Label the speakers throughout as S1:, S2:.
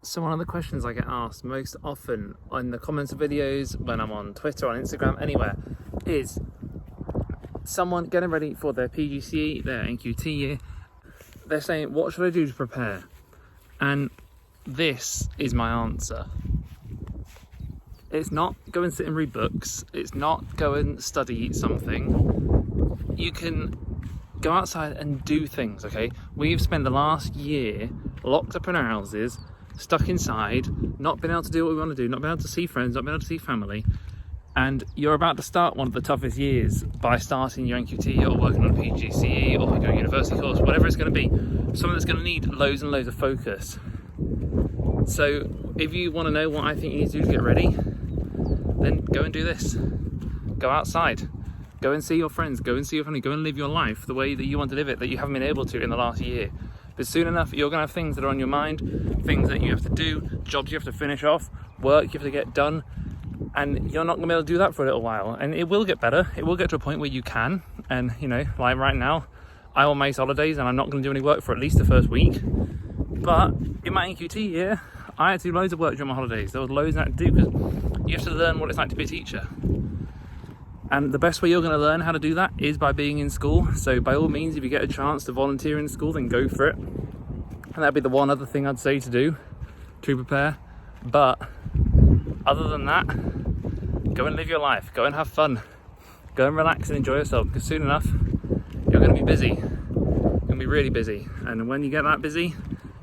S1: So one of the questions I get asked most often in the comments of videos, when I'm on Twitter, on Instagram, anywhere, is someone getting ready for their PGCE, their NQT year. They're saying, what should I do to prepare? And this is my answer. It's not go and sit and read books. It's not go and study something. You can go outside and do things, okay? We've spent the last year locked up in our houses, stuck inside, not been able to do what we want to do, not been able to see friends, not been able to see family. And you're about to start one of the toughest years by starting your NQT or working on a PGCE or your university course, whatever it's going to be. Something that's going to need loads and loads of focus. So if you want to know what I think you need to do to get ready, then go and do this. Go outside. Go and see your friends. Go and see your family. Go and live your life the way that you want to live it, that you haven't been able to in the last year. But soon enough, you're going to have things that are on your mind, things that you have to do, jobs you have to finish off, work you have to get done. And you're not going to be able to do that for a little while. And it will get better. It will get to a point where you can. And, you know, like right now, I'm on May's holidays and I'm not going to do any work for at least the first week. But in my NQT year, I had to do loads of work during my holidays. There was loads I had to do because you have to learn what it's like to be a teacher. And the best way you're going to learn how to do that is by being in school. So by all means, if you get a chance to volunteer in school, then go for it. And that'd be the one other thing I'd say to do to prepare. But other than that, go and live your life. Go and have fun. Go and relax and enjoy yourself, because soon enough, you're going to be busy. You're going to be really busy. And when you get that busy,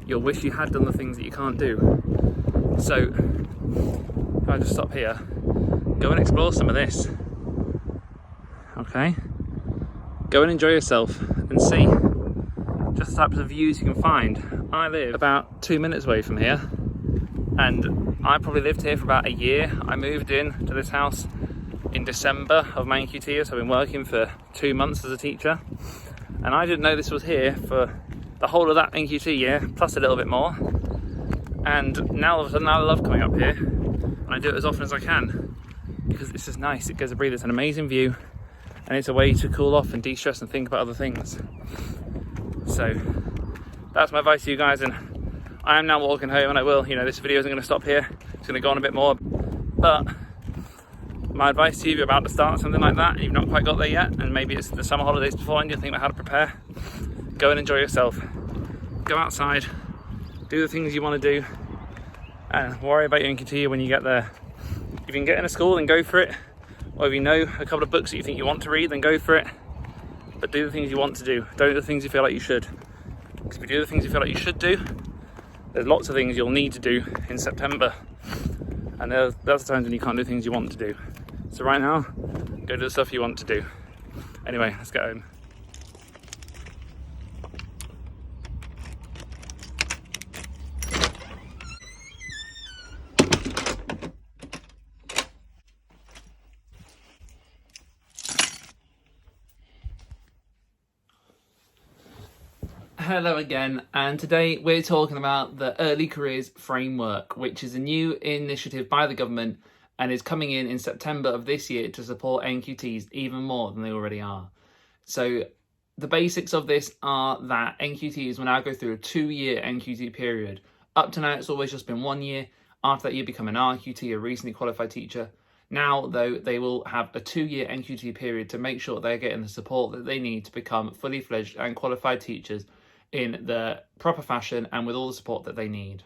S1: you'll wish you had done the things that you can't do. So, if I just stop here, go and explore some of this. Okay? Go and enjoy yourself and see just the types of views you can find. I live about 2 minutes away from here, and I probably lived here for about a year. I moved in to this house in December of my NQT year, so I've been working for 2 months as a teacher, and I didn't know this was here for the whole of that NQT year, plus a little bit more. And now all of a sudden I love coming up here, and I do it as often as I can because it's just nice. It goes to breathe. It's an amazing view, and it's a way to cool off and de-stress and think about other things. So that's my advice to you guys, and I am now walking home, and I will, this video isn't going to stop here. It's going to go on a bit more, but my advice to you, if you're about to start something like that and you've not quite got there yet, and maybe it's the summer holidays before and you think about how to prepare, go and enjoy yourself. Go outside, do the things you want to do, and worry about your NQT when you get there. If you can get in a school, then go for it. Or if you know a couple of books that you think you want to read, then go for it. But do the things you want to do. Don't do the things you feel like you should. Because if you do the things you feel like you should do, there's lots of things you'll need to do in September. And there's the times when you can't do things you want to do. So right now, go do the stuff you want to do. Anyway, let's get home. Hello again, and today we're talking about the Early Careers Framework, which is a new initiative by the government and is coming in September of this year to support NQTs even more than they already are. So the basics of this are that NQTs will now go through a 2-year NQT period. Up to now, it's always just been 1 year. After that, you become an RQT, a recently qualified teacher. Now, though, they will have a 2-year NQT period to make sure they're getting the support that they need to become fully fledged and qualified teachers in the proper fashion and with all the support that they need.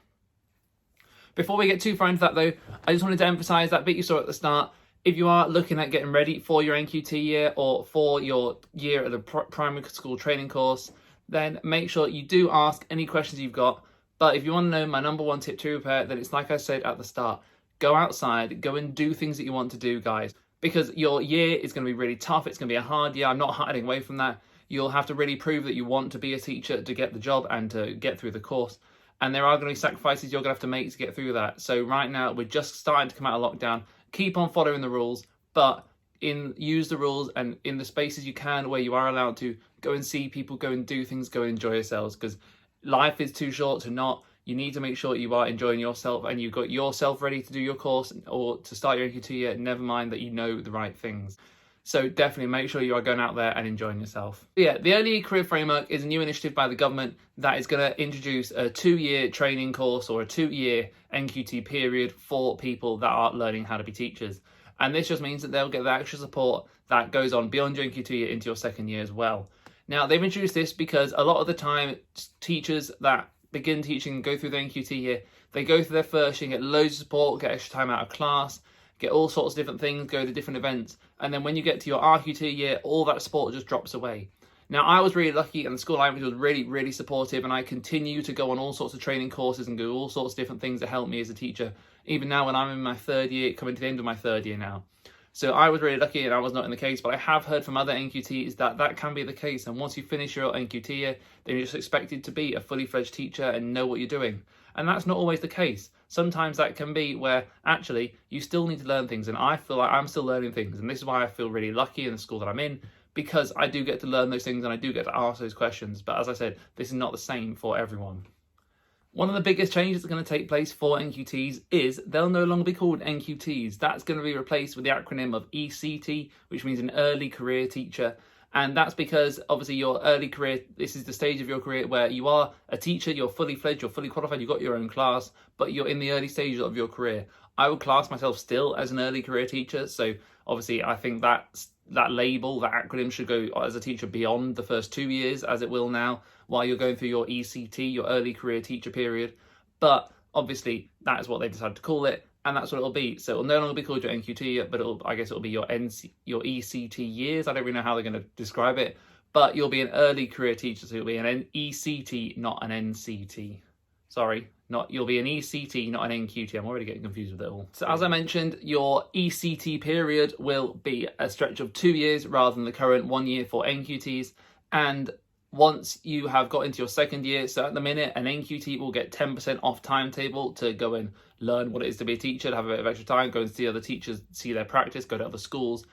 S1: Before we get too far into that though, I just wanted to emphasise that bit you saw at the start. If you are looking at getting ready for your NQT year or for your year at the primary school training course, then make sure you do ask any questions you've got. But if you want to know my number one tip to prepare, then it's like I said at the start, go outside, go and do things that you want to do, guys. Because your year is going to be really tough. It's going to be a hard year. I'm not hiding away from that. You'll have to really prove that you want to be a teacher to get the job and to get through the course. And there are going to be sacrifices you're going to have to make to get through that. So right now, we're just starting to come out of lockdown. Keep on following the rules, but use the rules, and in the spaces you can where you are allowed to, go and see people, go and do things, go and enjoy yourselves, because life is too short to not. You need to make sure you are enjoying yourself and you've got yourself ready to do your course or to start your NQT year, never mind that you know the right things. So definitely make sure you are going out there and enjoying yourself. But yeah, the Early Career Framework is a new initiative by the government that is going to introduce a 2-year training course or a 2-year NQT period for people that are learning how to be teachers. And this just means that they'll get the extra support that goes on beyond your NQT year into your second year as well. Now, they've introduced this because a lot of the time, teachers that begin teaching and go through the NQT year, they go through their first year, get loads of support, get extra time out of class, get all sorts of different things, go to different events, and then when you get to your RQT year, all that support just drops away. Now, I was really lucky, and the school I went to was really, really supportive, and I continue to go on all sorts of training courses and do all sorts of different things that help me as a teacher, even now when I'm in my third year, coming to the end of my third year now. So I was really lucky, and I was not in the case, but I have heard from other NQTs that that can be the case, and once you finish your NQT year, then you're just expected to be a fully fledged teacher and know what you're doing. And that's not always the case. Sometimes that can be where actually you still need to learn things, and I feel like I'm still learning things, and this is why I feel really lucky in the school that I'm in, because I do get to learn those things and I do get to ask those questions. But as I said, this is not the same for everyone. One of the biggest changes that's going to take place for NQTs is they'll no longer be called NQTs. That's going to be replaced with the acronym of ECT, which means an early career teacher. And that's because obviously your early career, this is the stage of your career where you are a teacher, you're fully fledged, you're fully qualified, you've got your own class, but you're in the early stages of your career. I would class myself still as an early career teacher. So obviously I think that label, that acronym should go as a teacher beyond the first 2 years, as it will now, while you're going through your ECT, your early career teacher period. But obviously that is what they've decided to call it, and that's what it'll be. So it'll no longer be called your NQT, but I guess it'll be your ECT years. I don't really know how they're going to describe it, but you'll be an early career teacher, so you'll be an ECT, not an NCT. Sorry, you'll be an ECT, not an NQT. I'm already getting confused with it all. So as I mentioned, your ECT period will be a stretch of 2 years rather than the current 1 year for NQTs. And once you have got into your second year, so at the minute, an NQT will get 10% off timetable to go and learn what it is to be a teacher, to have a bit of extra time, go and see other teachers, see their practice, go to other schools.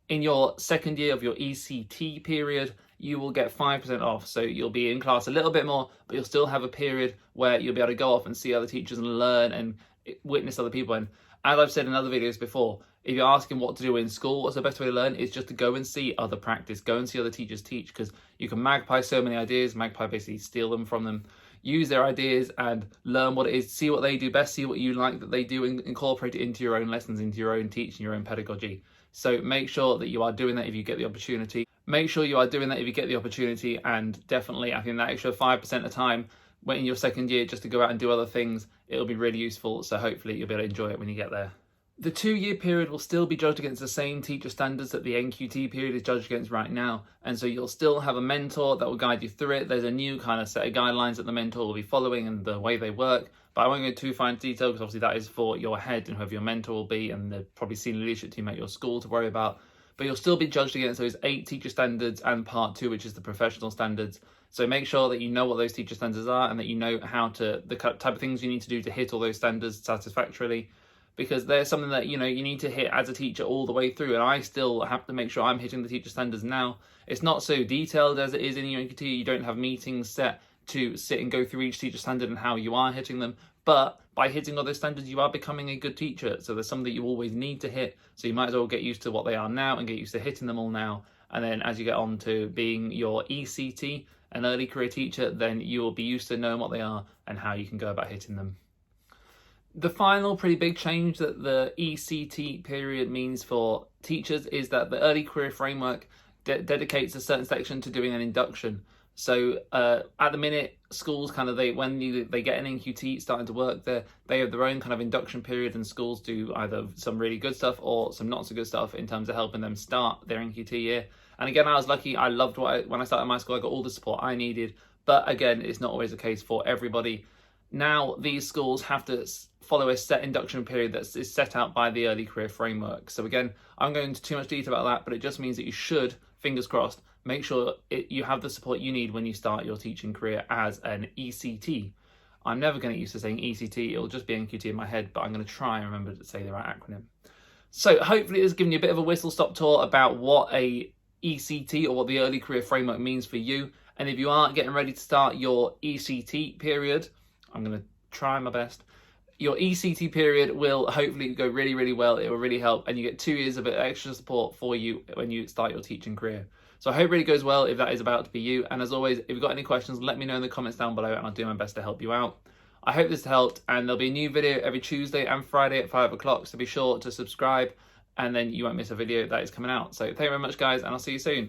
S1: In your second year of your ECT period, you will get 5% off. So you'll be in class a little bit more, but you'll still have a period where you'll be able to go off and see other teachers and learn and witness other people. And as I've said in other videos before, if you're asking what to do in school, what's the best way to learn is just to go and see other practice, go and see other teachers teach, because you can magpie so many ideas, magpie basically steal them from them, use their ideas and learn what it is, see what they do best, see what you like that they do, and incorporate it into your own lessons, into your own teaching, your own pedagogy. So make sure that you are doing that if you get the opportunity. Make sure you are doing that if you get the opportunity, and definitely I think that extra 5% of time when in your second year just to go out and do other things, it'll be really useful. So hopefully you'll be able to enjoy it when you get there. The 2 year period will still be judged against the same teacher standards that the NQT period is judged against right now. And so you'll still have a mentor that will guide you through it. There's a new kind of set of guidelines that the mentor will be following and the way they work. But I won't go too fine detail because obviously that is for your head and whoever your mentor will be, and the probably senior leadership team at your school to worry about. But you'll still be judged against those 8 teacher standards and part 2, which is the professional standards. So make sure that you know what those teacher standards are and that you know the type of things you need to do to hit all those standards satisfactorily. Because there's something that you need to hit as a teacher all the way through, and I still have to make sure I'm hitting the teacher standards now. It's not so detailed as it is in your NQT. You don't have meetings set to sit and go through each teacher standard and how you are hitting them, but by hitting all those standards you are becoming a good teacher. So there's some that you always need to hit, so you might as well get used to what they are now and get used to hitting them all now, and then as you get on to being your ECT, an early career teacher, then you will be used to knowing what they are and how you can go about hitting them. The final pretty big change that the ECT period means for teachers is that the early career framework dedicates a certain section to doing an induction. So at the minute, schools when they get an NQT starting to work there, they have their own kind of induction period, and schools do either some really good stuff or some not so good stuff in terms of helping them start their NQT year. And again, I was lucky. I loved when I started my school, I got all the support I needed. But again, it's not always the case for everybody. Now these schools have to follow a set induction period that is set out by the early career framework. So again, I'm going into too much detail about that, but it just means that you should, fingers crossed, make sure you have the support you need when you start your teaching career as an ECT. I'm never going to get used to saying ECT, it'll just be NQT in my head, but I'm going to try and remember to say the right acronym. So hopefully it's given you a bit of a whistle-stop tour about what a ECT or what the early career framework means for you. And if you are getting ready to start your ECT period, I'm going to try my best. your ECT period will hopefully go really, really well. It will really help, and you get 2 years of extra support for you when you start your teaching career. So I hope it really goes well if that is about to be you. And as always, if you've got any questions, let me know in the comments down below and I'll do my best to help you out. I hope this helped, and there'll be a new video every Tuesday and Friday at 5 o'clock, so be sure to subscribe and then you won't miss a video that is coming out. So thank you very much, guys, and I'll see you soon.